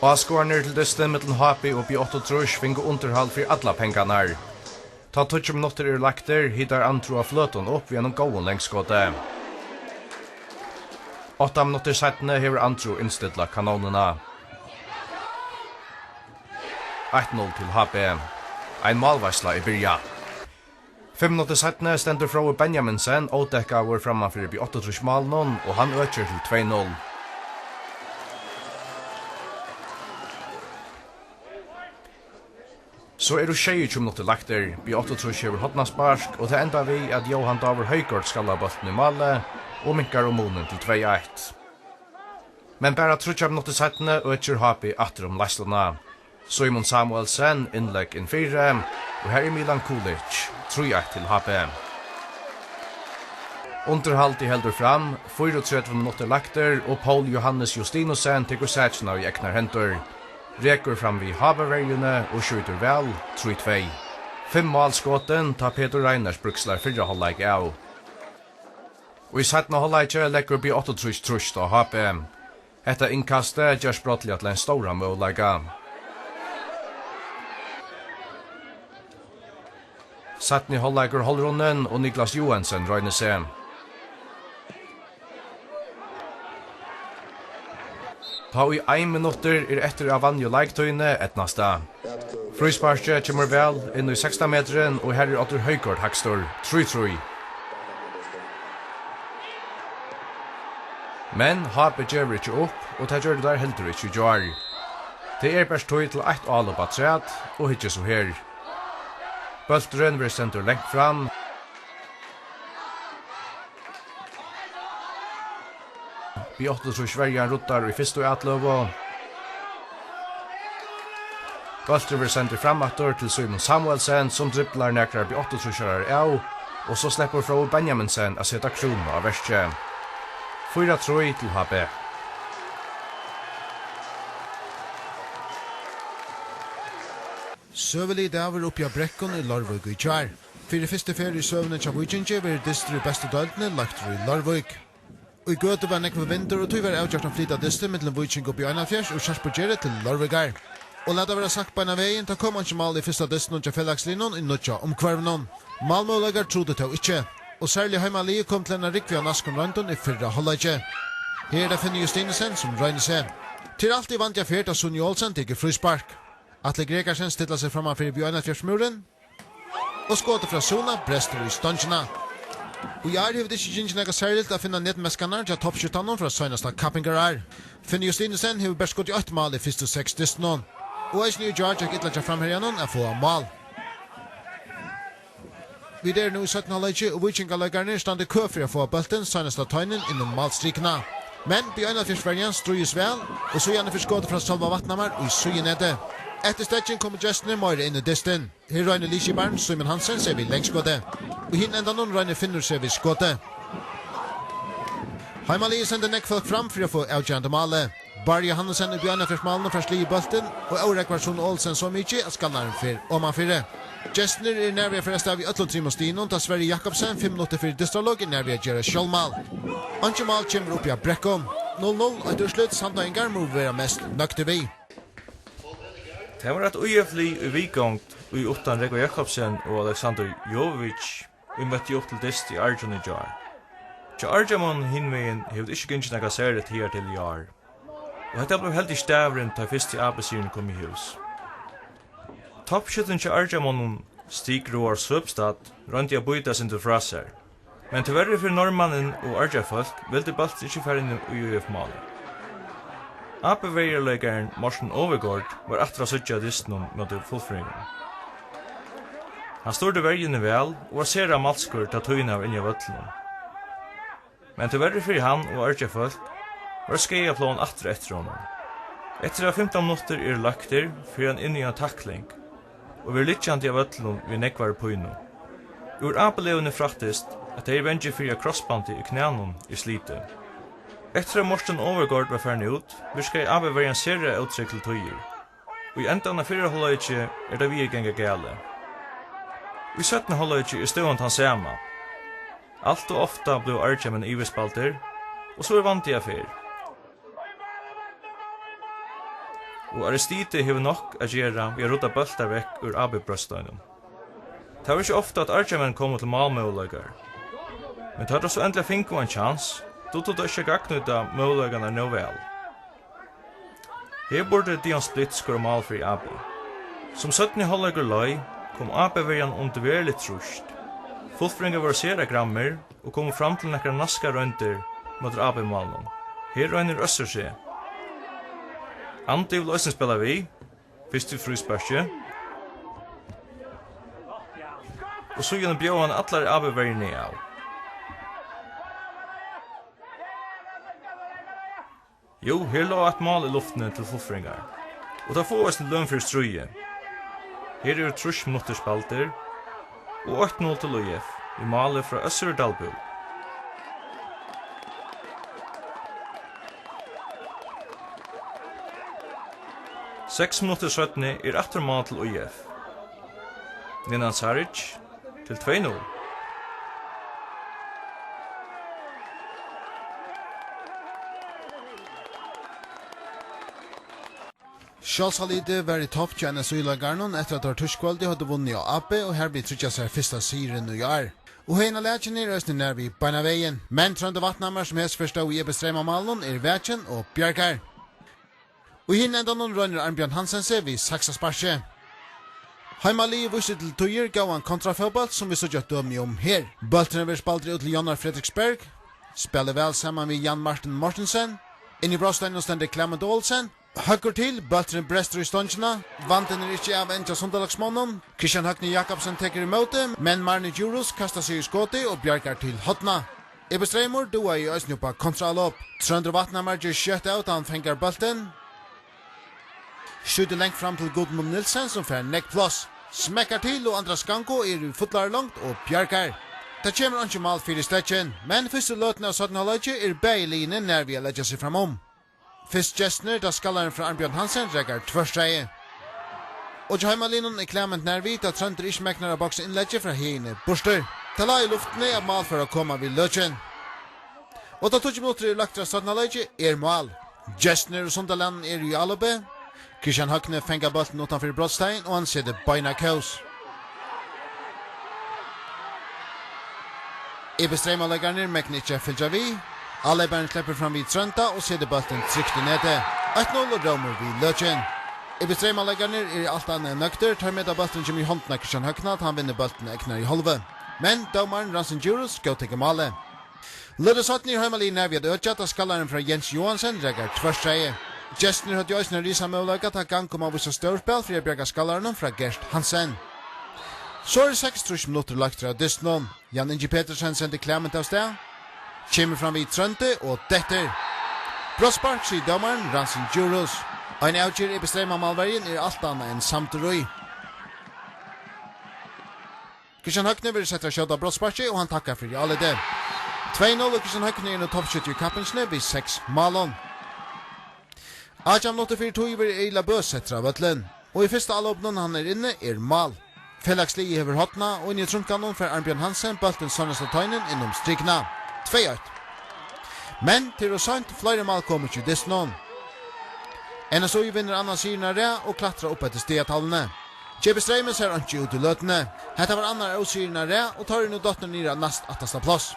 Avskårner til dysten mellom HP og B8 fingo underhald for alla pengarna. Ta 20 minutter lakter, hittar Antro av fløten opp ved en gåen längsskåte. 8 minutter settene hever Antro innstidla kanonene. 1-0 til HP. Ein malvarsla i byrja. 5 minutter settene stender fra Benjaminsen, ådekka var frammanfyrir B8 malen, og han øker til 2-0. Så det 22 minutter lakter, B8 hever hotnasparsk, og det enda vi at Johan Davor Høygård skal ha bolten i malet, og minkar om munen til 2-1. Men bara 30 minutter settene øker HP atter om leislene. Simon Samuelsen innlegg inn 4, og her er Milan Kulic, 3-1 til HP. Underhalt i heldur fram, 34 minutter lakter, og Paul Johannes Justinusen tekur sætjena i eknar hentur. Rekur fram vid Haberverjene og skjuter vel, 3-2. 5 målskåten tar Peter Reiners brukslar 4 halvleik av. Og i settene halvleik legger B8 trusht av HP. Etta innkastet gjørs brottelig til en stora mållega. Settene i halvleiker Holrunnen og Niklas Johansen røyner seg. Ta i 1 minutter etter av vann og leiktøyene et nasta. Frysparsje kommer vel inn i 16 meteren, og her er Otter Høygård hakstor 3-3. Men HP gjør ikke opp, og det gjør det der heldur ikke gjør. Det er best tøy til 1 allopp at træt, og ikke så her. Bølteren blir sendt lengt fram. B8 Sverige ruttar i fyrst og atløv. Bølteren blir sendt framattor til Simon Samuelsen, som dribblar nekrar B8 av, og så slipper fra Benjaminsen å sette krona av verset. 4-3 til HP. Søvelig daver oppi av brekkon i Larvøk i kjær. Fyrir fyrste ferie i søvnen til Vujinje var distri beste døltene lagt i Larvøk. Og i gøte var nekve vinter, og tog var avgjort å flytta distri mellom Vujinje oppi 41 og Kjarsborgjere til Larvøkar. Og lada være sagt på en av veien, ta kom han ikke mal i fyrsta distri til fellagslinjen i nødja omkvarvnen. Malmålager trodde til ikke, og særlig heimalige kom til en rikvi av Naskon Røntun i fyrra halvleikje. Her er det Finne Justinesen som røyner seg. Til alltid vant jeg fyrt av Sunni Olsen til fryspark. Atle Gregersen stilla seg framan fyrir Bjørnafjørsmuren, og skåter fra Sona brester i stønsjena. Og i er hevet ikke gynnsjen ega særligt å finne nedmeskanar til toppskjutanon fra søgnasta kappingarar. Finne Justinesen hevet berskått i 8 mal i fyrste 6 distnon, og eisne i George har gittlet seg framherjanon å få mal. Vi der nu i 17 halvleikje, og Vikingaleggarne stande kø for å få bølten søgnasta tøynen innom malstrikene. Men Bjørnafjørsverjan strøyes vel, og så gjerne for skåter fra Salva Vatnamar og i søgjenede. Etter stetjen kommer gestene mer inn i disten. Her røyner Lisjebarn, Simon Hansen ser vi lengskåte. Og hinn enda noen røyner finner ser vi skåte. Heimalige sender nekkfolk fram for å få avgjørende malet. Barje Hannesen og Bjørnafjørsmalene fra sli i bølten, og Aurekvarsson Olsen så mykje at skallaren fyr og man fyrre. Gestner er nærvige forrest av i 8-3 mot Stinon, da Sverre Jakobsen 5 minutter for distralog er nærvige gjøre sjålmal. Anke mal kommer opp i Brekkom. 0-0, og etter slutt samtøyngar må være mest nøkte vi. Det var et ujeflig i vikongt i Ottan Rego Jakobsen og Alexander Jovic vi møtte opp til dist i Arjun i jar. Til Arjun hinvegen hevde ikke gynnsin ega seret her til jar. Og dette ble heldig stavren ta fyrst i ABC-en kom i hus. Toppskytten til Arjun Stig Roar Søbstad rønti a byta sin til frasser. Men til verre for normannen og Arjun-folk vildi balt ikke færre inn i UF-malen. AP-veierleggeren Morten Overgaard var atra suttja distnum mot fullfringen. Han stod vergene vel og var sera malskur ta tøyna av inni av vøtlunum. Men til verre for han og Arja-folk var skeiaplån atra etter honom. Etter av 15 minutter lakter fyrir han inn i en takling, og vi lytjandi av vøtlunum vi nekvar pøyno. Ur AP-levene fraktist at det er vengje fyrir krossbandi i knænum i slite. Etter at Morten Overgaard var ferdig ut, virker AB være en serie uttrykk til tøyer. Og i endan av 4 halvleikje er det vi genga gale. I 17 halvleikje er stående han sama. Alt og ofta blev Arjamen ivespalter, og så vant jeg fyr. og Aristide hever nok å gjøre ved å rota bøltar vekk ur AB-brøstøynen. Det var ikke ofte at Arjaman kom til malmøylager, men tar det så endelig finko en chans, då tog det ikke gagnuta møylagerna nå vel. Her burde Dion Split skåre mal for AB. Som 17 halvleger løy, kom AB-verjan underverlig trusht. Fullfringa var sera grammer, og kom fram til nekkar naska røynter mot AB-malen. Her røyner Øsser seg. Andi vil også spela vi, fyrst til frysparskje, og så gjennom bjør han atler AB-verjene av. Jo, her lå et mal i luftene til fullfringar, og da får vi en lønn for strøye. Her er 30 minutter spalter, og 8-0 til UF, i malet fra Øsser Dalbu. Seks minutter 17 er ettermal til UF. Nenan Saric til 2-0. Sjálvsalide var i topp til NSU-lagarnon etter at Arturskvaldi hadde vunnet av AB, og her blir trykja seg fyrsta siren og år. Og heina lætjen er østning nær vi beina veien, men Trønde Vatnammer som helst først av i bestreima malen er Vætjen og Bjarkar. Og hinn enda noen rønner Arnbjørn Hansen seg vid saksa sparsje. Heimali vusset til tøyer gav han kontrafotball som vi såg dømi om her. Bøltene vil spaldre ut til Jannar Fredriksberg, spiller vel sammen med Jan Martin Mortensen, inn i Brostein og stender Clement Olsen, Høggur til, bøltren brester i ståndsjena, vanten er ikke av enda sondalagsmånen, Christian Høgni Jakobsen teker imot dem, men Marne Djurus kastar seg i skåti og bjarkar til hotna. Ebe Streimur doa i øsnupa kontralopp. Trøndre Vatnammer gjør skjøtt av han fengar bølten. Skjuter lengt fram til Gudmund Nilsen som fer nekkplås. Smekkar til og Andras Ganko er i fotlar langt og bjarkar. Det kommer ikke mal fyrir stetjen, men første løtene av 17-halvøyge er beiline nær vi legger seg framom. Fyrst gestner da skallaren fra Arnbjørn Hansen regar tvørstreie. Og Heimalinen er Clement nærvid da Trønder ikke meknar av bokse innlegget fra hene borster. Tala i luftene er mal for å komme vid løtjen. Og da 20 minutter er lagt av 17-halvøyge er mal. Gestner og Sundaland er i Alube. Christian Høgne fengar bolten utanfor brottstein og han setter beina kaos. Ebe Streimalegarner mekner ikke fylgja vi. Alle bæren slipper fram vid Trønda og setter bolten trygt i nede. 1-0 og romer vid løtjen. Ebe Streimalegarner er alt annet nøkter, tar med av bolten som i hånden av Christian Høgne at han vinner bolten eknar i holve. Men domaren Ransen Djurus skal teke malet. Lødde Sottner i Heimalin er ved ødjat av skallaren fra Jens Johansen regar tvørstreie. Gestner hadde jo eisne risa møllagat at gang kom av vissa størspel fri å bjerga skallaren fra Gert Hansen. Så er 6 minutter lagt av Dystnon. Jan Ingi Petersen sender Clement av sted. Kjemmer fram vid Trønte og detter. Brospark sier dommeren Ransen Djurus. Ein avgjør i bestreima malvergen er alt annet enn samterøy. Christian Høgne vil sette kjøtt av Brospark og han takkar for alle det. 2-0 og Christian Høgne er nå toppskytt i kappensne vid 6 malon. Ajam noter fyrir tøyver er ila bøs etter av Vøtlen. Og i første allåpnen han er inne er mal. Fellagsli hever hotna og inn i trunkanon for Arnbjørn Hansen bølten Sonnesta Tøynen innom strikna. 2-1. Men til og sant flere mal kommer ikke Dystnon. NSU vinner annan syrna rea og klatra opp etter stigatallene. Kjepe Streimes er ikke ut i løtene. Hetta var annar av syrna rea og tar inn og dottene nira nast attasta plass.